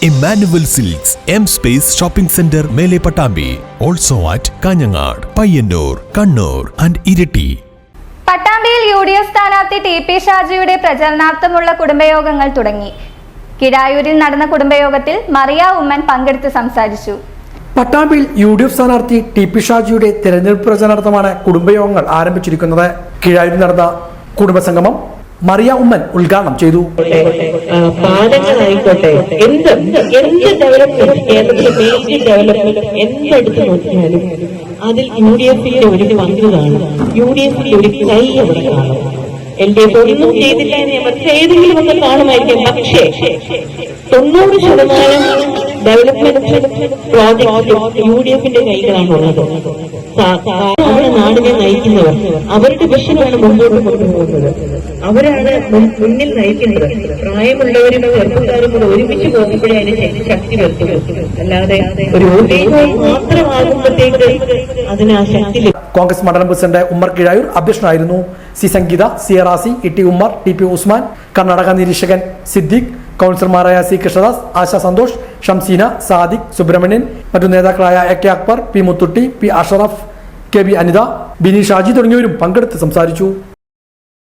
Emmanuel Silks, M Space Shopping Center, Mele Patambi. Also at Kanyangad, Payyannur, Kannur and Iriti. പട്ടാമ്പിയിൽ UDF സ്ഥാനാർത്ഥി TP ഷാജിയുടെ പ്രചരണാർത്ഥമുള്ള കുടുംബയോഗങ്ങൾ തുടങ്ങി. കിടായൂരിൽ നടന്ന കുടുംബയോഗത്തിൽ മറിയ ഉമ്മൻ പങ്കെടുത്ത് സംസാരിച്ചു. പട്ടാമ്പിയിൽ UDF സ്ഥാനാർത്ഥി TP ഷാജിയുടെ തെരഞ്ഞെടുപ്പ് പ്രചരണാർത്ഥമാണ് കുടുംബയോഗങ്ങൾ ആരംഭിച്ചിരിക്കുന്നത്. കിഴായൂരിൽ നടന്ന കുടുംബസംഗമം മറിയ ഉമ്മൻ ഉദ്ഘാടനം ചെയ്തു. പാഠങ്ങളായിക്കോട്ടെ, എന്ത് ഡെവലപ്മെന്റ്, കേരളത്തിലെ മേജർ ഡെവലപ്മെന്റ് എന്തെടുത്ത് നോക്കിയാലും അതിൽ UDFന്റെ ഒരു പങ്ക് കാണും. UDFന്റെ ഒരു കൈ അവിടെ കാണും. LDF ഒന്നും ചെയ്തില്ല എന്ന് പക്ഷേ ഏതെങ്കിലും ഒക്കെ കാണുമായിരിക്കും. പക്ഷേ 90% ഡെവലപ്മെന്റ് പ്രോജക്ട് UDFന്റെ കൈകളാണുള്ളത്. നാടിനെ നയിക്കുന്നവർ, അവരുടെ വിഷനാണ് മുമ്പോട്ട് കൊണ്ടുപോകുന്നത്. അവരാണ് മുന്നിൽ നയിക്കുന്നത്. പ്രായമുള്ളവരും ചെറുപ്പക്കാരും കൂടെ ഒരുമിച്ച് പോകുമ്പോഴേ അതിന് ശക്തി വരുത്തുള്ളൂ. അല്ലാതെ ഒരു വോട്ടിംഗ് മാത്രമാകുമ്പോഴത്തേക്ക് അതിന് ആ ശക്തി. കോൺഗ്രസ് മണ്ഡലം പ്രസിഡന്റ് ഉമ്മർ കിഴായൂർ അധ്യക്ഷനായിരുന്നു. സി സംഗീത, സി റാസി, ഇ.ടി. ഉമ്മർ, TP ഉസ്മാൻ, കർണാടക നിരീക്ഷകൻ സിദ്ദീഖ്, കൗൺസിലർമാരായ സി കൃഷ്ണദാസ്, ആശ സന്തോഷ്, ഷംസീന, സാദിഖ്, സുബ്രഹ്മണ്യൻ, മറ്റു നേതാക്കളായ AK Akbar, P മുത്തുട്ടി, P Ashraf, KB Anitha, Bini Shaji തുടങ്ങിയവരും പങ്കെടുത്ത് സംസാരിച്ചു.